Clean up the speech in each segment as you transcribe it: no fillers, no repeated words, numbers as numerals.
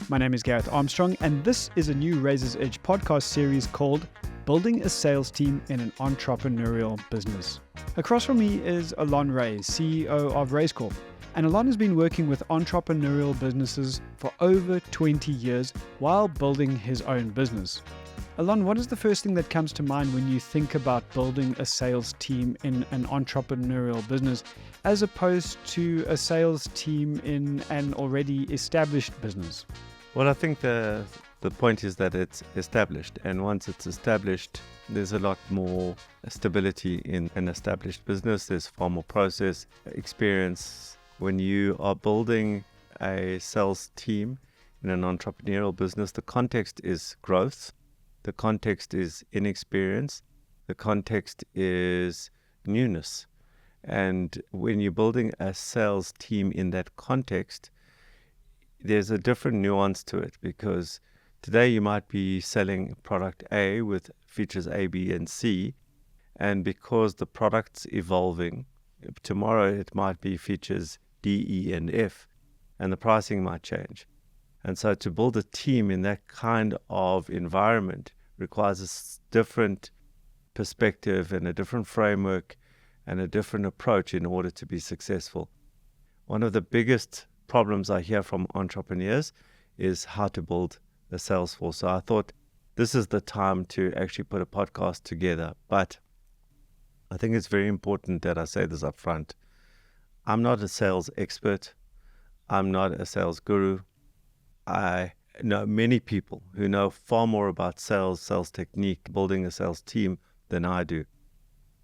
My name is Gareth Armstrong, and this is a new Razor's Edge podcast series called Building a Sales Team in an Entrepreneurial Business. Across from me is Allon Raiz, CEO of Raiz Corp. And Allon has been working with entrepreneurial businesses for over 20 years while building his own business. Allon, what is the first thing that comes to mind when you think about building a sales team in an entrepreneurial business as opposed to a sales team in an already established business? Well, I think the point is that it's established, and once it's established, there's a lot more stability in an established business. There's far more process, experience. When you are building a sales team in an entrepreneurial business, the context is growth. The context is inexperience. The context is newness. And when you're building a sales team in that context, there's a different nuance to it, because today you might be selling product A with features A, B, and C. And because the product's evolving, tomorrow it might be features D, E, and F, and the pricing might change. And so to build a team in that kind of environment requires a different perspective and a different framework and a different approach in order to be successful. One of the biggest problems I hear from entrepreneurs is how to build a sales force. So I thought this is the time to actually put a podcast together. But I think it's very important that I say this up front. I'm not a sales expert. I'm not a sales guru. I know many people who know far more about sales technique, building a sales team than I do.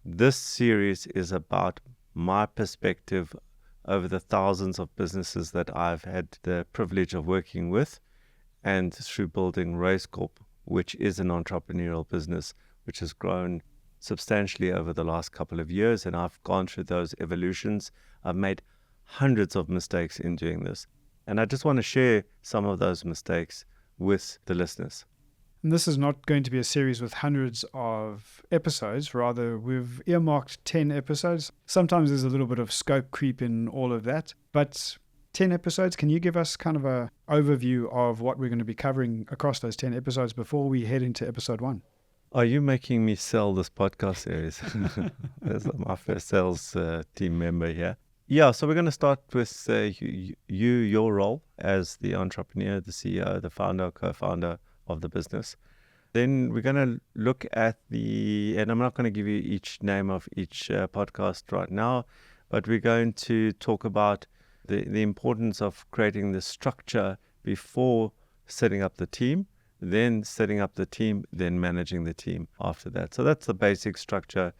This series is about my perspective over the thousands of businesses that I've had the privilege of working with, and through building Raiz Corp, which is an entrepreneurial business which has grown substantially over the last couple of years, and I've gone through those evolutions. I've made hundreds of mistakes in doing this, and I just want to share some of those mistakes with the listeners. And this is not going to be a series with hundreds of episodes. Rather, we've earmarked 10 episodes. Sometimes there's a little bit of scope creep in all of that, but 10 episodes. Can you give us kind of an overview of what we're going to be covering across those 10 episodes before we head into episode 1? Are you making me sell this podcast series? That's my first sales team member here. Yeah, so we're going to start with your role as the entrepreneur, the CEO, the founder, co-founder of the business. Then we're going to look at and I'm not going to give you each name of each podcast right now, but we're going to talk about the importance of creating the structure before setting up the team, then setting up the team, then managing the team after that. So that's the basic structure.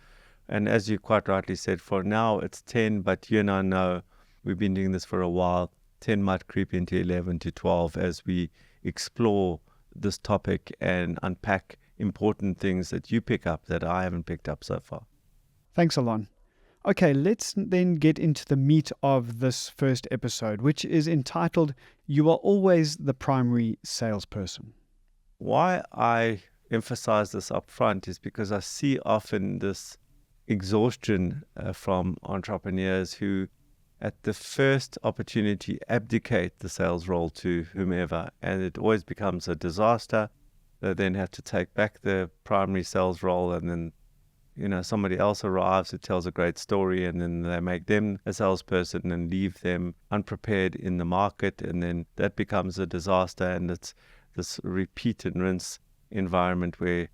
And as you quite rightly said, for now it's 10, but you and I know we've been doing this for a while. 10 might creep into 11 to 12 as we explore this topic and unpack important things that you pick up that I haven't picked up so far. Thanks, Allon. Okay, let's then get into the meat of this first episode, which is entitled, You Are Always the Primary Salesperson. Why I emphasize this up front is because I see often this exhaustion from entrepreneurs who at the first opportunity abdicate the sales role to whomever, and it always becomes a disaster. They then have to take back the primary sales role, and then somebody else arrives who tells a great story, and then they make them a salesperson and leave them unprepared in the market, and then that becomes a disaster, and it's this repeat and rinse environment where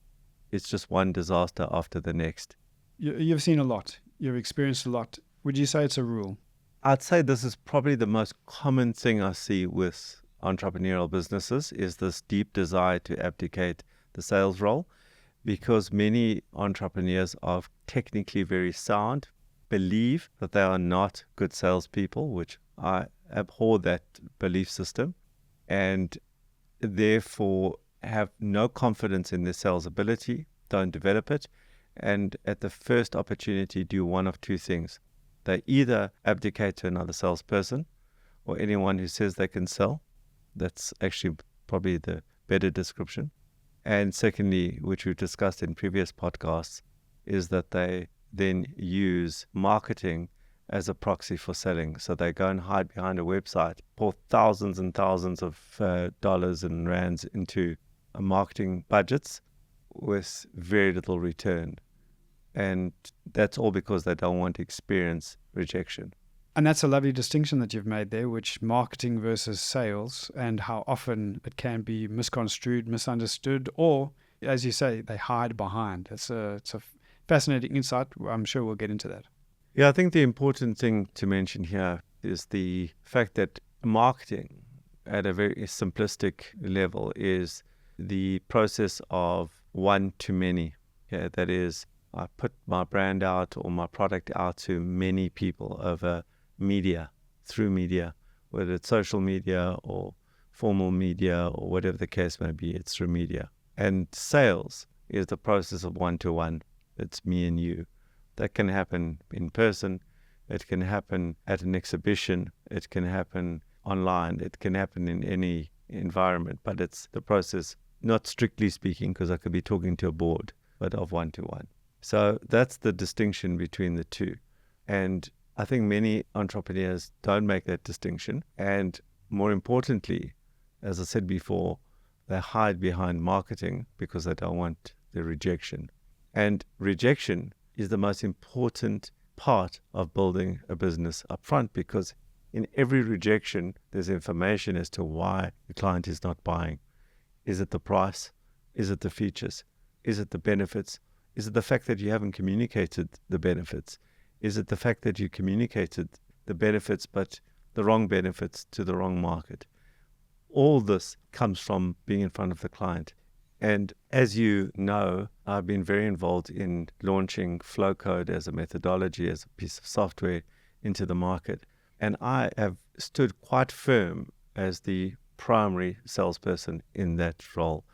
it's just one disaster after the next. You've seen a lot. You've experienced a lot. Would you say it's a rule? I'd say this is probably the most common thing I see with entrepreneurial businesses, is this deep desire to abdicate the sales role, because many entrepreneurs are technically very sound, believe that they are not good salespeople, which I abhor that belief system, and therefore have no confidence in their sales ability, don't develop it, and at the first opportunity do one of two things. They either abdicate to another salesperson or anyone who says they can sell. That's actually probably the better description. And secondly, which we've discussed in previous podcasts, is that they then use marketing as a proxy for selling. So they go and hide behind a website, pour thousands and thousands of dollars and rands into marketing budgets with very little return. And that's all because they don't want to experience rejection. And that's a lovely distinction that you've made there, which marketing versus sales, and how often it can be misconstrued, misunderstood, or, as you say, they hide behind. It's a fascinating insight. I'm sure we'll get into that. Yeah, I think the important thing to mention here is the fact that marketing at a very simplistic level is the process of one to many. Yeah, that is, I put my brand out or my product out to many people over media, through media, whether it's social media or formal media or whatever the case may be, it's through media. And sales is the process of one-to-one. It's me and you. That can happen in person. It can happen at an exhibition. It can happen online. It can happen in any environment. But it's the process, not strictly speaking, because I could be talking to a board, but of one-to-one. So that's the distinction between the two. And I think many entrepreneurs don't make that distinction. And more importantly, as I said before, they hide behind marketing because they don't want the rejection. And rejection is the most important part of building a business up front, because in every rejection, there's information as to why the client is not buying. Is it the price? Is it the features? Is it the benefits? Is it the fact that you haven't communicated the benefits? Is it the fact that you communicated the benefits, but the wrong benefits to the wrong market? All this comes from being in front of the client. And as you know, I've been very involved in launching Flowcode as a methodology, as a piece of software into the market. And I have stood quite firm as the primary salesperson in that role,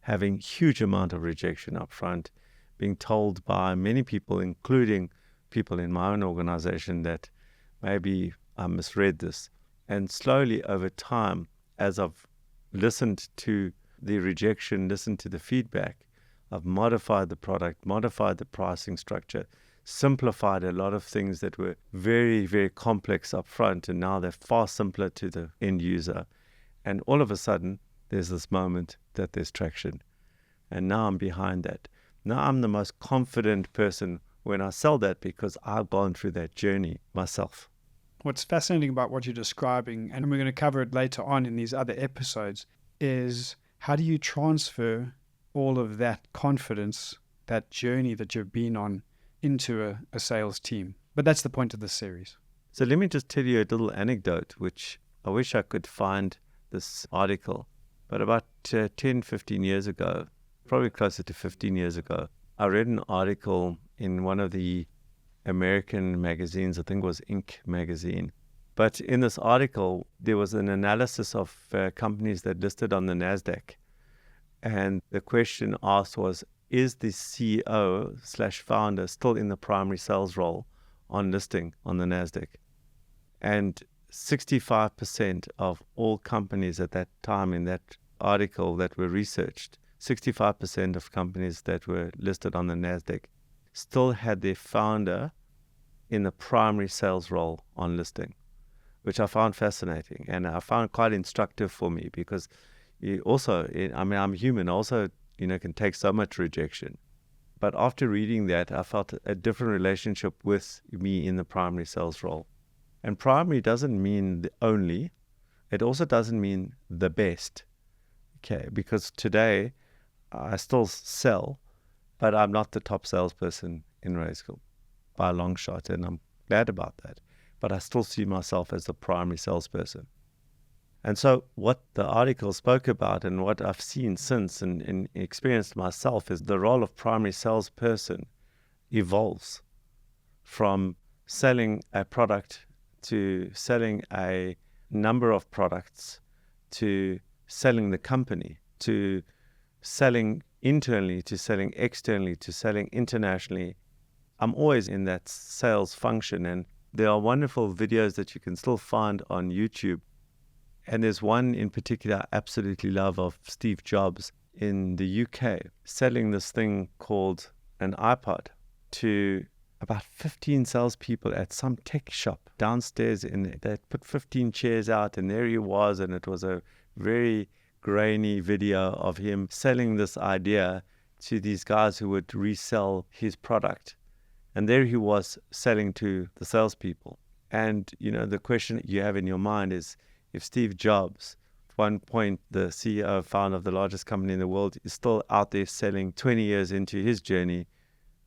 having huge amount of rejection up front, being told by many people, including people in my own organization, that maybe I misread this. And slowly over time, as I've listened to the rejection, listened to the feedback, I've modified the product, modified the pricing structure, simplified a lot of things that were very, very complex up front, and now they're far simpler to the end user. And all of a sudden, there's this moment that there's traction. And now I'm behind that. Now I'm the most confident person when I sell that, because I've gone through that journey myself. What's fascinating about what you're describing, and we're going to cover it later on in these other episodes, is how do you transfer all of that confidence, that journey that you've been on, into a sales team? But that's the point of this series. So let me just tell you a little anecdote, which I wish I could find this article. But about 10, 15 years ago, probably closer to 15 years ago, I read an article in one of the American magazines, I think it was Inc. magazine. But in this article, there was an analysis of companies that listed on the NASDAQ. And the question asked was, is the CEO/founder still in the primary sales role on listing on the NASDAQ? And 65% of all companies at that time in that article that were researched, 65% of companies that were listed on the NASDAQ still had their founder in the primary sales role on listing, which I found fascinating. And I found quite instructive for me, because you also, I'm human, also, can take so much rejection. But after reading that, I felt a different relationship with me in the primary sales role. And primary doesn't mean the only. It also doesn't mean the best. Okay, because today I still sell, but I'm not the top salesperson in Raiz Group by a long shot, and I'm glad about that. But I still see myself as the primary salesperson. And so what the article spoke about, and what I've seen since and experienced myself, is the role of primary salesperson evolves from selling a product to selling a number of products to selling the company, to selling internally, to selling externally, to selling internationally. I'm always in that sales function, and there are wonderful videos that you can still find on YouTube. And there's one in particular I absolutely love, of Steve Jobs in the UK selling this thing called an iPod to about 15 salespeople at some tech shop downstairs. They put 15 chairs out, and there he was, and it was a very grainy video of him selling this idea to these guys who would resell his product. And there he was selling to the salespeople. And, the question you have in your mind is, if Steve Jobs, at one point the CEO, founder of the largest company in the world, is still out there selling 20 years into his journey,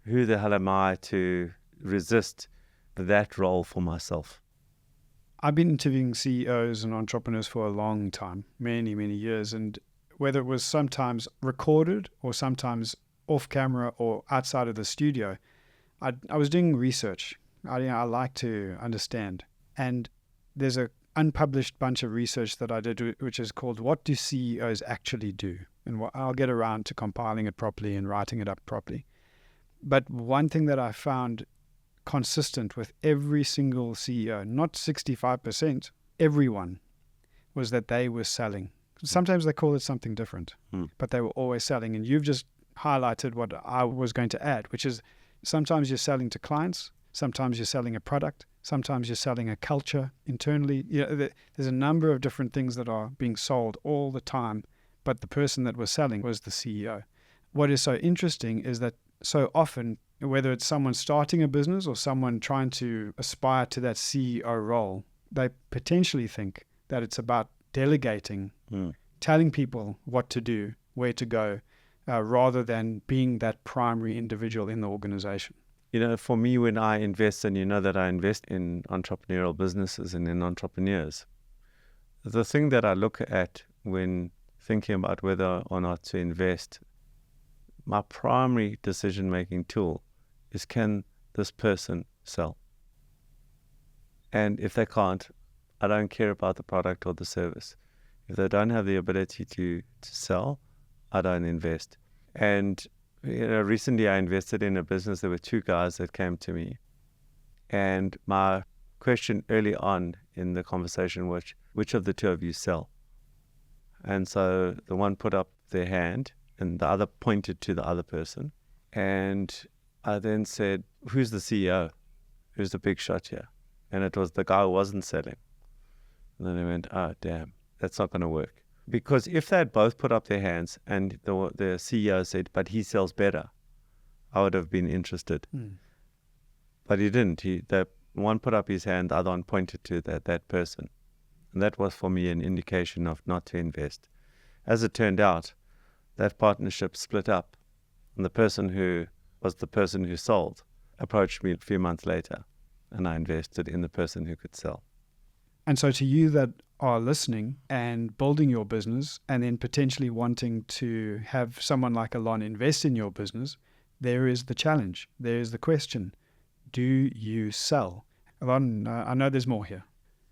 who the hell am I to resist that role for myself? I've been interviewing CEOs and entrepreneurs for a long time, many, many years. And whether it was sometimes recorded or sometimes off camera or outside of the studio, I was doing research. I like to understand. And there's a unpublished bunch of research that I did, which is called What Do CEOs Actually Do? And I'll get around to compiling it properly and writing it up properly. But one thing that I found consistent with every single CEO, not 65%, everyone, was that they were selling. Sometimes they call it something different, but they were always selling. And you've just highlighted what I was going to add, which is sometimes you're selling to clients, sometimes you're selling a product, sometimes you're selling a culture internally. There's a number of different things that are being sold all the time, but the person that was selling was the CEO. What is so interesting is that so often, whether it's someone starting a business or someone trying to aspire to that CEO role, they potentially think that it's about delegating, telling people what to do, where to go, rather than being that primary individual in the organization. For me, when I invest, and that I invest in entrepreneurial businesses and in entrepreneurs, the thing that I look at when thinking about whether or not to invest, my primary decision-making tool is, can this person sell? And if they can't, I don't care about the product or the service. If they don't have the ability to sell, I don't invest. And recently I invested in a business. There were two guys that came to me, and my question early on in the conversation was, which of the two of you sell? And so the one put up their hand and the other pointed to the other person. And I then said, who's the CEO? Who's the big shot here? And it was the guy who wasn't selling. And then they went, oh, damn, that's not going to work. Because if they had both put up their hands and the CEO said, but he sells better, I would have been interested. But he didn't. The one put up his hand, the other one pointed to that person. And that was for me an indication of not to invest. As it turned out, that partnership split up. And the person who was the person who sold approached me a few months later, and I invested in the person who could sell. And so to you that are listening and building your business and then potentially wanting to have someone like Allon invest in your business, there is the challenge. There is the question, do you sell? Allon, I know there's more here.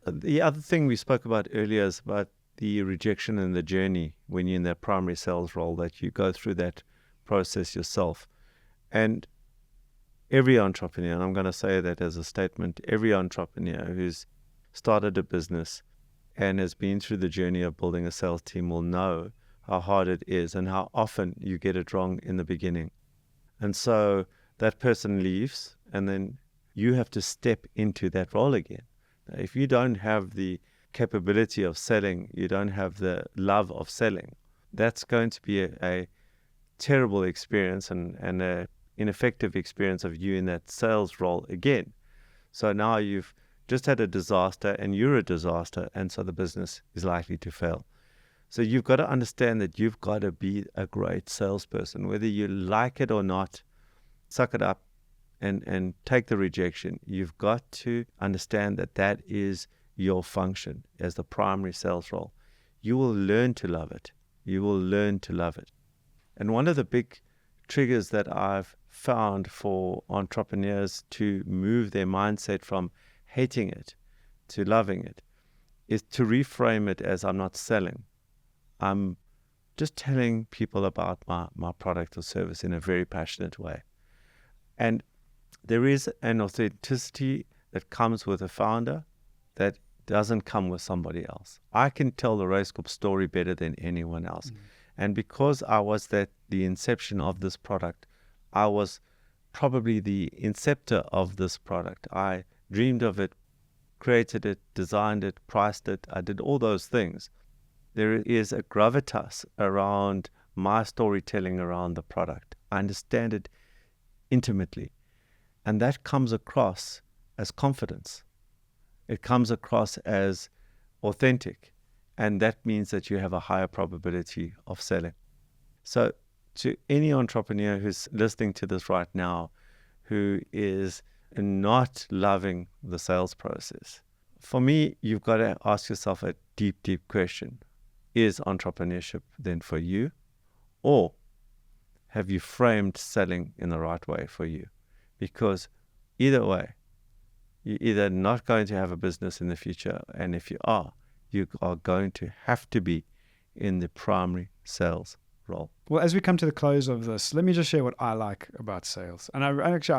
The other thing we spoke about earlier is about the rejection and the journey when you're in that primary sales role, that you go through that process yourself. And every entrepreneur, and I'm going to say that as a statement, every entrepreneur who's started a business and has been through the journey of building a sales team will know how hard it is and how often you get it wrong in the beginning. And so that person leaves, and then you have to step into that role again. If you don't have the capability of selling, you don't have the love of selling, that's going to be a terrible experience and an ineffective experience of you in that sales role again. So now you've just had a disaster and you're a disaster, and so the business is likely to fail. So you've got to understand that you've got to be a great salesperson, whether you like it or not. Suck it up and take the rejection. You've got to understand that that is your function as the primary sales role. You will learn to love it. You will learn to love it. And one of the big triggers that I've found for entrepreneurs to move their mindset from hating it to loving it is to reframe it as, I'm not selling. I'm just telling people about my product or service in a very passionate way. And there is an authenticity that comes with a founder that doesn't come with somebody else. I can tell the Race Corp story better than anyone else. And because I was the inception of this product, I was probably the inceptor of this product. I dreamed of it, created it, designed it, priced it. I did all those things. There is a gravitas around my storytelling around the product. I understand it intimately. And that comes across as confidence. It comes across as authentic. And that means that you have a higher probability of selling. So to any entrepreneur who's listening to this right now, who is not loving the sales process, for me, you've got to ask yourself a deep, deep question. Is entrepreneurship then for you? Or have you framed selling in the right way for you? Because either way, you're either not going to have a business in the future, and if you are going to have to be in the primary sales role. Well, as we come to the close of this, let me just share what I like about sales. And I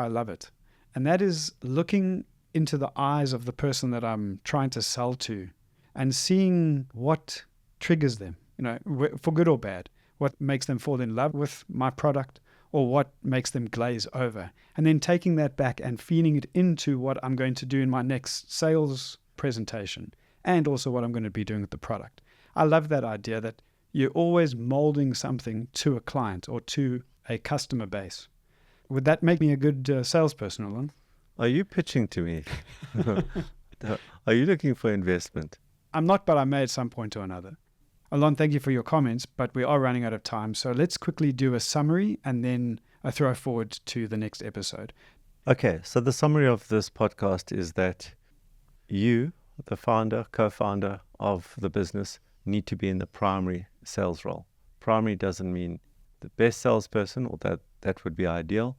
love it. And that is looking into the eyes of the person that I'm trying to sell to and seeing what triggers them, for good or bad, what makes them fall in love with my product or what makes them glaze over. And then taking that back and feeding it into what I'm going to do in my next sales presentation and also what I'm going to be doing with the product. I love that idea that you're always molding something to a client or to a customer base. Would that make me a good salesperson, Allon? Are you pitching to me? Are you looking for investment? I'm not, but I may at some point or another. Allon, thank you for your comments, but we are running out of time. So let's quickly do a summary and then a throw forward to the next episode. Okay, so the summary of this podcast is that you, the founder, co-founder of the business, need to be in the primary sales role. Primary doesn't mean the best salesperson, or that would be ideal.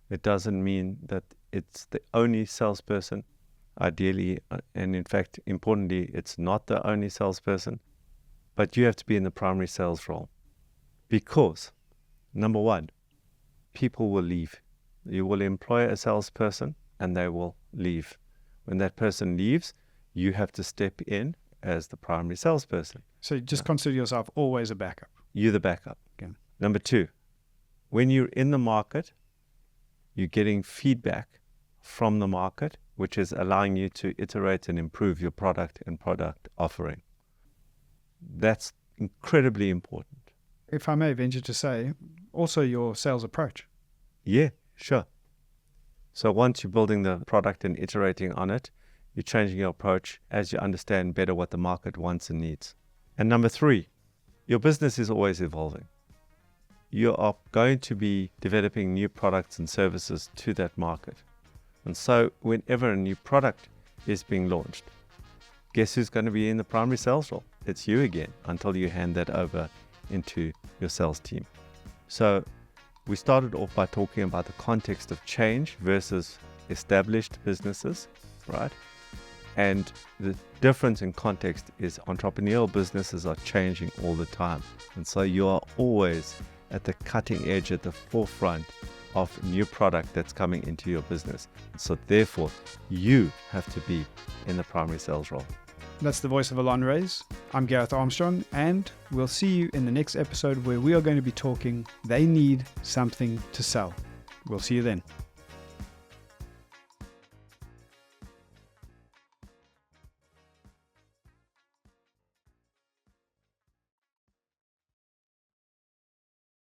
It doesn't mean that it's the only salesperson, ideally, and in fact, importantly, it's not the only salesperson, but you have to be in the primary sales role. Because, number one, people will leave. You will employ a salesperson and they will leave. When that person leaves, you have to step in as the primary salesperson. So just consider yourself always a backup. You're the backup. Okay. Number two, when you're in the market, you're getting feedback from the market, which is allowing you to iterate and improve your product and product offering. That's incredibly important. If I may venture to say, also your sales approach. Yeah, sure. So once you're building the product and iterating on it, you're changing your approach as you understand better what the market wants and needs. And number three, your business is always evolving. You are going to be developing new products and services to that market. And so whenever a new product is being launched, guess who's going to be in the primary sales role? It's you again, until you hand that over into your sales team. So we started off by talking about the context of change versus established businesses, right? And the difference in context is entrepreneurial businesses are changing all the time. And so you are always at the cutting edge, at the forefront of new product that's coming into your business. So therefore, you have to be in the primary sales role. That's the voice of Allon Raiz. I'm Gareth Armstrong, and we'll see you in the next episode where we are going to be talking They Need Something to Sell. We'll see you then.